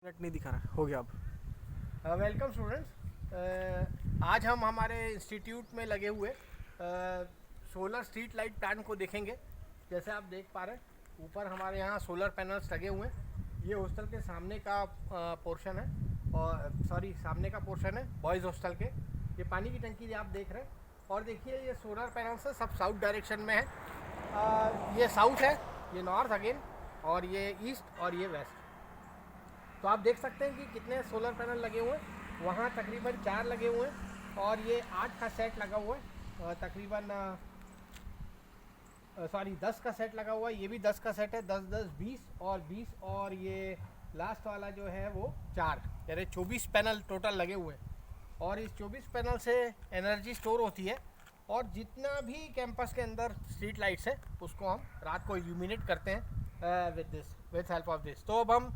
Net नहीं दिखा रहा, हो गया अब। Welcome students. आज हम हमारे इंस्टीट्यूट में लगे हुए सोलर स्ट्रीट लाइट प्लांट को देखेंगे। जैसे आप देख पा रहे हैं ऊपर हमारे यहाँ सोलर पैनल्स लगे हुए हैं। ये हॉस्टल के सामने का पोर्शन है, और सामने का पोर्शन है बॉयज़ हॉस्टल के। ये पानी की टंकी आप देख रहे हैं, और देखिए ये सोलर पैनल्स है, सब साउथ डायरेक्शन में है। ये साउथ है, ये नॉर्थ अगेन, और ये ईस्ट और ये वेस्ट। तो आप देख सकते हैं कि कितने सोलर पैनल लगे हुए हैं। वहाँ तकरीबन 4 लगे हुए हैं, और ये 8 का सेट लगा हुआ है। तकरीबन 10 का सेट लगा हुआ है। ये भी 10 का सेट है, 10 10 20 और 20, और ये लास्ट वाला जो है वो 4, यानी 24 पैनल टोटल लगे हुए हैं। और इस 24 पैनल से एनर्जी स्टोर होती है, और जितना भी कैंपस के अंदर स्ट्रीट लाइट्स है उसको हम रात को इल्यूमिनेट करते हैं विद हेल्प ऑफ दिस। तो अब हम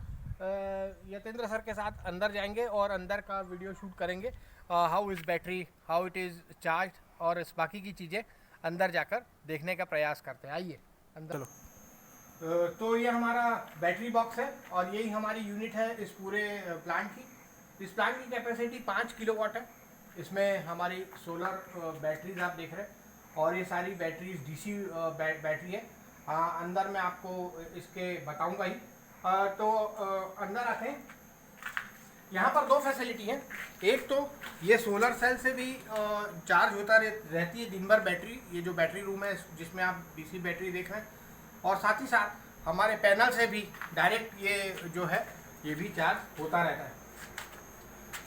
यतेंद्र सर के साथ अंदर जाएंगे और अंदर का वीडियो शूट करेंगे, how is battery, how it is charge, और इस बाकी की चीज़ें अंदर जाकर देखने का प्रयास करते हैं। आइए अंदर। चलो। तो ये हमारा बैटरी बॉक्स है, और यही हमारी यूनिट है इस पूरे प्लांट की। इस प्लांट की कैपेसिटी 5 किलोवाट है। इसमें हमारी सोलर बैटरीज आप देख रहे हैं, और ये सारी बैटरीज डीसी बैटरी है। अंदर मैं आपको इसके बताऊंगा ही। तो अंदर आते हैं। यहाँ पर 2 फैसिलिटी हैं। एक तो ये सोलर सेल से भी चार्ज होता रहती है दिन भर बैटरी। ये जो बैटरी रूम है जिसमें आप डीसी बैटरी देख रहे हैं, और साथ ही साथ हमारे पैनल से भी डायरेक्ट ये जो है ये भी चार्ज होता रहता है।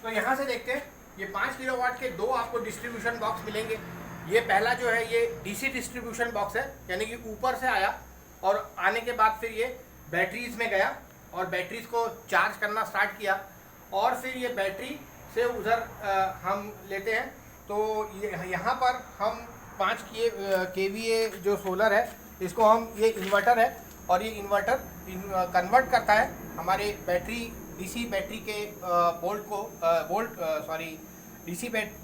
तो यहाँ से देखते हैं, ये 5 किलोवाट के 2 आपको डिस्ट्रीब्यूशन बॉक्स मिलेंगे। ये पहला जो है ये डीसी डिस्ट्रीब्यूशन बॉक्स है, यानी कि ऊपर से आया और आने के बाद फिर ये बैटरीज में गया और बैटरीज को चार्ज करना स्टार्ट किया, और फिर ये बैटरी से उधर हम लेते हैं। तो यहाँ पर हम 5 केवीए जो सोलर है इसको हम, ये इन्वर्टर है, और ये इन्वर्टर कन्वर्ट करता है हमारे बैटरी डीसी बैटरी के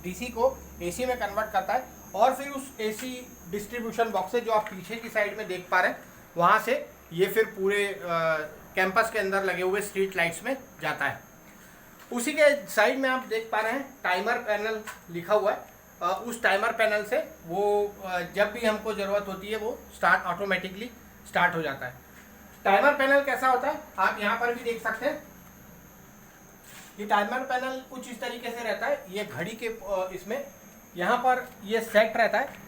डीसी को एसी में कन्वर्ट करता है, और फिर उस एसी डिस्ट्रीब्यूशन बॉक्स से जो आप पीछे की साइड में देख पा रहे हैं वहाँ से ये फिर पूरे कैंपस के अंदर लगे हुए स्ट्रीट लाइट्स में जाता है। उसी के साइड में आप देख पा रहे हैं टाइमर पैनल लिखा हुआ है। उस टाइमर पैनल से वो जब भी हमको ज़रूरत होती है वो ऑटोमेटिकली स्टार्ट हो जाता है। टाइमर पैनल कैसा होता है आप यहाँ पर भी देख सकते हैं। ये टाइमर पैनल कुछ इस तरीके से रहता है। ये घड़ी के इसमें यहाँ पर ये सेट रहता है,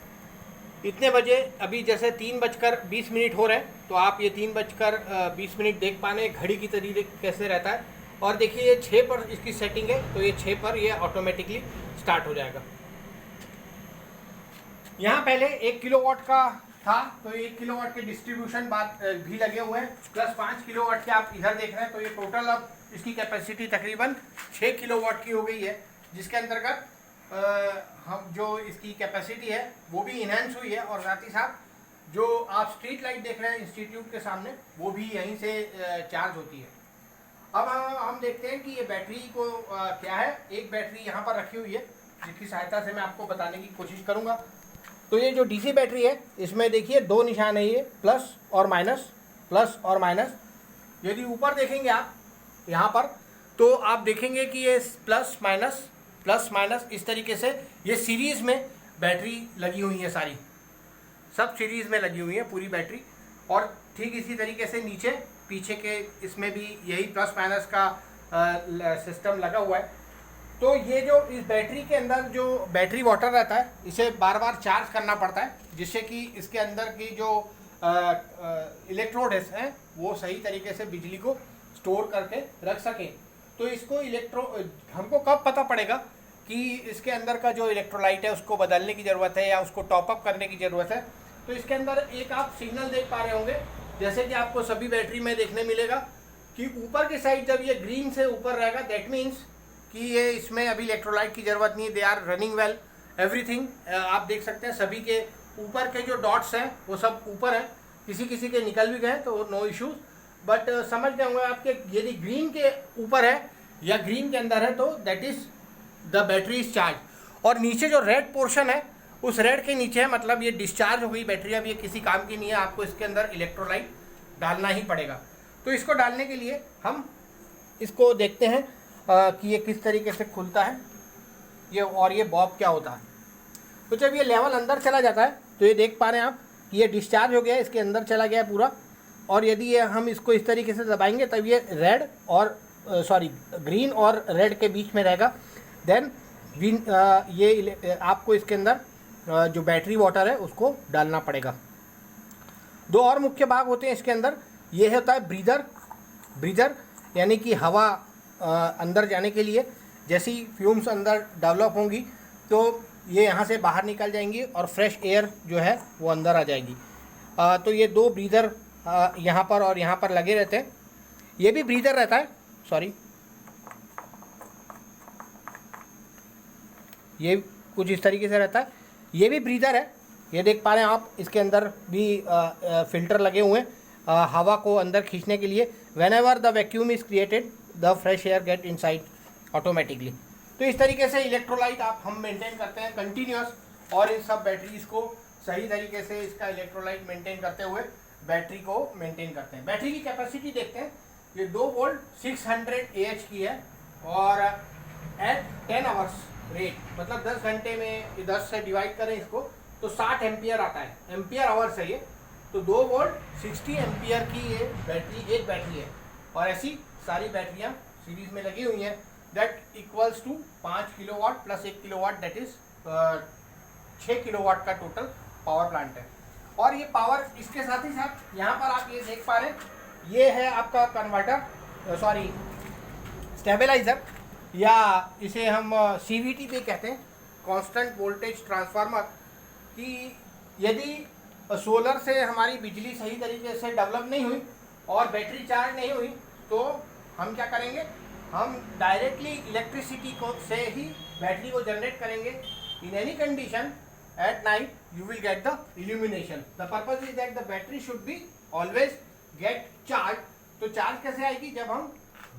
इतने बजे, अभी जैसे 3:20 हो रहे हैं, तो आप ये 3:20 देख पाने घड़ी की तरीके कैसे रहता है। और देखिए ये 6 पर इसकी सेटिंग है, तो ये 6 पर ये ऑटोमेटिकली स्टार्ट हो जाएगा। यहाँ पहले 1 किलोवाट का था, तो 1 किलोवाट के डिस्ट्रीब्यूशन बात भी लगे हुए हैं, प्लस 5 किलोवाट के आप इधर देख रहे हैं। तो ये टोटल अब इसकी कैपेसिटी तकरीबन 6 किलोवाट की हो गई है, जिसके अंतर्गत हम जो इसकी कैपेसिटी है वो भी इन्हेंस हुई है, और साथ ही साथ जो आप स्ट्रीट लाइट देख रहे हैं इंस्टीट्यूट के सामने वो भी यहीं से चार्ज होती है। अब हम देखते हैं कि ये बैटरी को क्या है। एक बैटरी यहाँ पर रखी हुई है जिसकी सहायता से मैं आपको बताने की कोशिश करूँगा। तो ये जो डीसी बैटरी है इसमें देखिए 2 निशान है, ये प्लस और माइनस। यदि ऊपर देखेंगे आप यहाँ पर, तो आप देखेंगे कि ये प्लस माइनस इस तरीके से ये सीरीज़ में बैटरी लगी हुई है, सारी सब सीरीज़ में लगी हुई है पूरी बैटरी। और ठीक इसी तरीके से नीचे पीछे के इसमें भी यही प्लस माइनस का सिस्टम लगा हुआ है। तो ये जो इस बैटरी के अंदर जो बैटरी वाटर रहता है इसे बार बार चार्ज करना पड़ता है, जिससे कि इसके अंदर की जो इलेक्ट्रोड हैं वो सही तरीके से बिजली को स्टोर करके रख सकें। तो इसको हमको कब पता पड़ेगा कि इसके अंदर का जो इलेक्ट्रोलाइट है उसको बदलने की ज़रूरत है या उसको टॉपअप करने की ज़रूरत है। तो इसके अंदर एक आप सिग्नल देख पा रहे होंगे, जैसे कि आपको सभी बैटरी में देखने मिलेगा कि ऊपर की साइड जब ये ग्रीन से ऊपर रहेगा, दैट मीन्स कि ये इसमें अभी इलेक्ट्रोलाइट की ज़रूरत नहीं, they are running well everything. आप देख सकते हैं सभी के ऊपर के जो डॉट्स हैं वो सब ऊपर हैं, किसी के निकल भी गए तो नो इश्यूज़, बट समझ गए होंगे आपके यदि ग्रीन के ऊपर है या ग्रीन के अंदर है तो that is the battery is charge. और नीचे जो रेड पोर्शन है उस रेड के नीचे है, मतलब ये डिस्चार्ज हो गई बैटरी, अब ये किसी काम की नहीं है, आपको इसके अंदर इलेक्ट्रोलाइट डालना ही पड़ेगा। तो इसको डालने के लिए हम इसको देखते हैं कि ये किस तरीके से खुलता है ये, और ये बॉब क्या होता है। तो जब ये लेवल अंदर चला जाता है तो ये देख पा रहे हैं आप कि ये डिस्चार्ज हो गया है, इसके अंदर चला गया है पूरा। और यदि ये हम इसको इस तरीके से दबाएंगे तब ये रेड और ग्रीन और रेड के बीच में रहेगा। देन ये आपको इसके अंदर जो बैटरी वाटर है उसको डालना पड़ेगा। दो और मुख्य भाग होते हैं इसके अंदर। ये होता है ब्रीदर यानी कि हवा अंदर जाने के लिए। जैसी फ्यूम्स अंदर डेवलप होंगी तो ये यहाँ से बाहर निकल जाएंगी और फ्रेश एयर जो है वो अंदर आ जाएगी। तो ये दो ब्रीदर यहाँ पर और यहाँ पर लगे रहते हैं। ये भी ब्रीदर रहता है, ये कुछ इस तरीके से रहता है। ये भी ब्रीदर है, ये देख पा रहे हैं आप, इसके अंदर भी फिल्टर लगे हुए हैं हवा को अंदर खींचने के लिए। When ever the vacuum is created the fresh air get inside automatically. तो इस तरीके से इलेक्ट्रोलाइट आप हम मेंटेन करते हैं कंटिन्यूस, और इन सब बैटरीज को सही तरीके से इसका इलेक्ट्रोलाइट मेंटेन करते हुए बैटरी को मेंटेन करते हैं। बैटरी की कैपेसिटी देखते हैं। ये 2 वोल्ट 600 AH की है और एट 10 आवर्स रेट, मतलब 10 घंटे में 10 से डिवाइड करें इसको तो 60 एम्पियर आता है, एम्पियर आवर्स है ये। तो 2 वोल्ट 60 एम्पियर की ये बैटरी एक बैटरी है। और ऐसी सारी बैटरियाँ सीरीज में लगी हुई हैं। That equals to 5 kilowatt plus 1 kilowatt, that is 6 kilowatt का टोटल पावर प्लांट है। और ये पावर इसके साथ ही साथ यहाँ पर आप ये देख पा रहे हैं, ये है आपका कन्वर्टर, स्टेबलाइजर, या इसे हम CVT भी कहते हैं, कांस्टेंट वोल्टेज ट्रांसफार्मर। कि यदि सोलर से हमारी बिजली सही तरीके से डेवलप नहीं हुई और बैटरी चार्ज नहीं हुई तो हम क्या करेंगे, हम डायरेक्टली इलेक्ट्रिसिटी को से ही बैटरी को जनरेट करेंगे। In any condition at night you will get the illumination. The purpose is that the battery should be always get charged. तो चार्ज कैसे आएगी, जब हम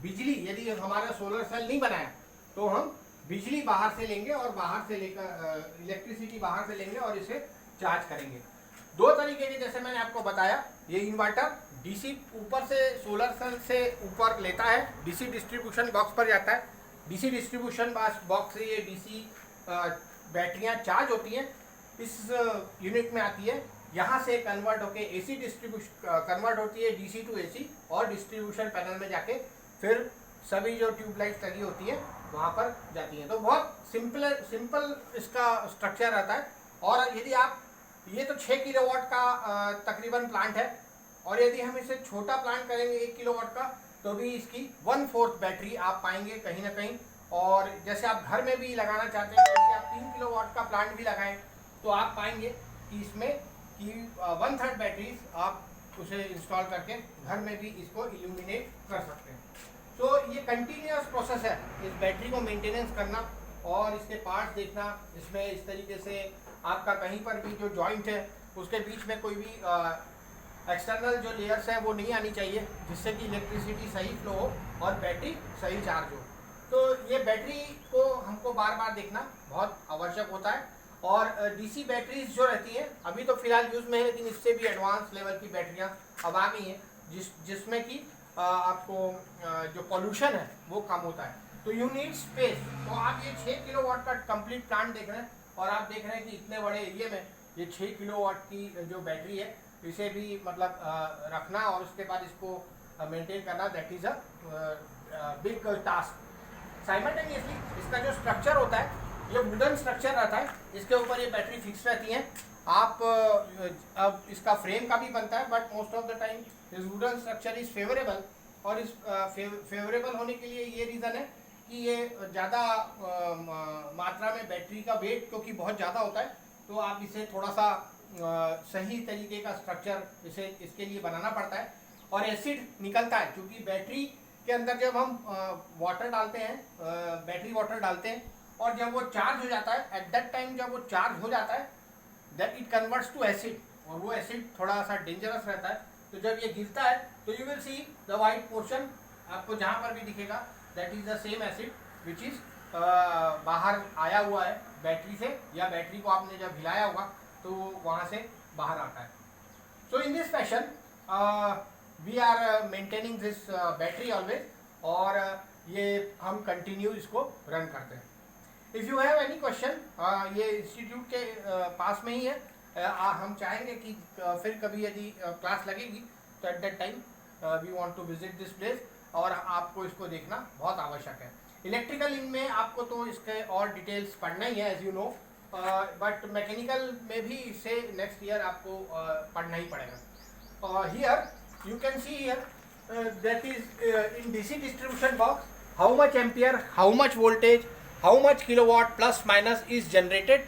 बिजली, यदि हमारा सोलर सेल नहीं बनाया तो हम बिजली बाहर से लेंगे और बाहर से लेकर इलेक्ट्रिसिटी बाहर से लेंगे और इसे चार्ज करेंगे। दो तरीके के, जैसे मैंने आपको बताया, ये इन्वर्टर डीसी ऊपर से सोलर सेल से ऊपर लेता है, डीसी डिस्ट्रीब्यूशन बॉक्स पर जाता है। डीसी डिस्ट्रीब्यूशन बॉक्स से ये डीसी बैटरियाँ चार्ज होती हैं, इस यूनिट में आती है, यहाँ से कन्वर्ट होके एसी डिस्ट्रीब्यूशन कन्वर्ट होती है डीसी टू एसी, और डिस्ट्रीब्यूशन पैनल में जाके फिर सभी जो ट्यूबलाइट्स लगी होती है वहाँ पर जाती हैं। तो बहुत सिंपल इसका स्ट्रक्चर रहता है। और यदि आप, ये तो 6 किलोवाट का तकरीबन प्लांट है, और यदि हम इसे छोटा प्लांट करेंगे 1 किलोवाट का तो भी इसकी 1/4 बैटरी आप पाएंगे कहीं ना कहीं। और जैसे आप घर में भी लगाना चाहते हैं, यदि आप 3 किलोवाट का प्लांट भी लगाएं तो आप पाएंगे कि इसमें कि 1/3 बैटरीज आप उसे इंस्टॉल करके घर में भी इसको इल्यूमिनेट कर सकते हैं। तो ये कंटिन्यूस प्रोसेस है इस बैटरी को मेंटेनेंस करना और इसके पार्ट्स देखना। इसमें इस तरीके से आपका कहीं पर भी जो जॉइंट है उसके बीच में कोई भी एक्सटर्नल जो लेयर्स है वो नहीं आनी चाहिए, जिससे कि इलेक्ट्रिसिटी सही फ्लो हो और बैटरी सही चार्ज हो। तो ये बैटरी को हमको बार बार देखना बहुत आवश्यक होता है। और डीसी बैटरीज जो रहती हैं अभी तो फिलहाल यूज़ में है, लेकिन इससे भी एडवांस लेवल की बैटरियां अब आ गई हैं जिसमें कि आपको जो पॉल्यूशन है वो कम होता है। तो यू नीड स्पेस। तो आप ये 6 किलोवाट का कंप्लीट प्लांट देख रहे हैं और आप देख रहे हैं कि इतने बड़े एरिया में ये 6 किलोवाट की जो बैटरी है इसे भी मतलब रखना और उसके बाद इसको मेंटेन करना, that is a big task. Simultaneously इसका जो स्ट्रक्चर होता है ये वुडन स्ट्रक्चर रहता है, इसके ऊपर ये बैटरी फिक्स रहती हैं। आप अब इसका फ्रेम का भी बनता है, but most of the time this wooden structure is favourable. और इस फेवरेबल होने के लिए ये रीज़न है कि ये ज़्यादा मात्रा में बैटरी का वेट क्योंकि बहुत ज़्यादा होता है, तो आप इसे थोड़ा सा सही तरीके का स्ट्रक्चर इसके लिए बनाना पड़ता है। और एसिड निकलता है क्योंकि बैटरी के अंदर जब हम वाटर डालते हैं, बैटरी वाटर डालते हैं, और जब वो चार्ज हो जाता है, एट दैट टाइम जब वो चार्ज हो जाता है that it converts to acid, और वो एसिड थोड़ा सा डेंजरस रहता है। तो जब ये गिरता है तो you will see the white portion, आपको जहाँ पर भी दिखेगा that is the same acid which is बाहर आया हुआ है बैटरी से, या बैटरी को आपने जब हिलाया होगा तो वहाँ से बाहर आता है। So in this fashion we are maintaining this battery always. और ये हम कंटिन्यू इसको रन करते हैं। If you have any question, ये इंस्टीट्यूट के पास में ही है, हम चाहेंगे कि फिर कभी यदि क्लास लगेगी तो at that time we want to visit this place, और आपको इसको देखना बहुत आवश्यक है। इलेक्ट्रिकल में आपको तो इसके और डिटेल्स पढ़ना ही है as you know, but mechanical में भी इसे नेक्स्ट ईयर आपको पढ़ना ही पड़ेगा। Here you can see here that is in DC distribution box how much ampere, how much voltage, how much kilowatt plus minus is generated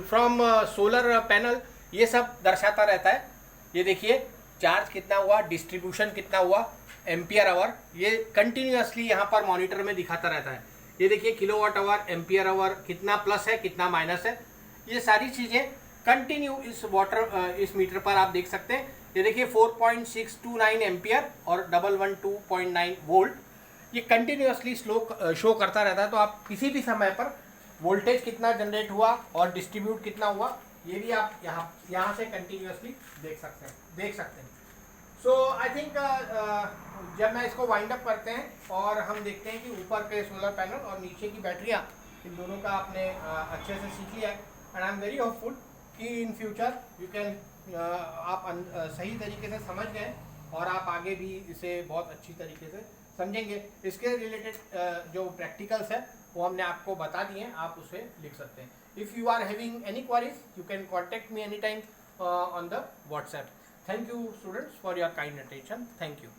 from solar panel, ये सब दर्शाता रहता है। ये देखिए चार्ज कितना हुआ, डिस्ट्रीब्यूशन कितना हुआ, एम्पियर आवर, ये कंटिन्यूअसली यहाँ पर मॉनिटर में दिखाता रहता है। ये देखिए किलोवाट आवर, एम्पियर आवर, कितना प्लस है कितना माइनस है, ये सारी चीज़ें कंटिन्यू इस मीटर पर आप देख सकते हैं। ये देखिए 4.629 एम्पियर और 112.9 वोल्ट, ये कंटिन्यूअसली शो करता रहता है। तो आप किसी भी समय पर वोल्टेज कितना जनरेट हुआ और डिस्ट्रीब्यूट कितना हुआ, ये भी आप यहाँ से कंटिन्यूअसली देख सकते हैं। सो आई थिंक जब मैं इसको वाइंड अप करते हैं और हम देखते हैं कि ऊपर के सोलर पैनल और नीचे की बैटरियाँ, इन दोनों का आपने अच्छे से सीख लिया है। And I am very hopeful कि इन फ्यूचर यू कैन आप सही तरीके से समझ गए और आप आगे भी इसे बहुत अच्छी तरीके से समझेंगे। इसके रिलेटेड जो प्रैक्टिकल्स है वो हमने आपको बता दिए हैं, आप उसे लिख सकते हैं। If you are having any queries you can contact me any time on the WhatsApp. Thank you students for your kind attention. Thank you.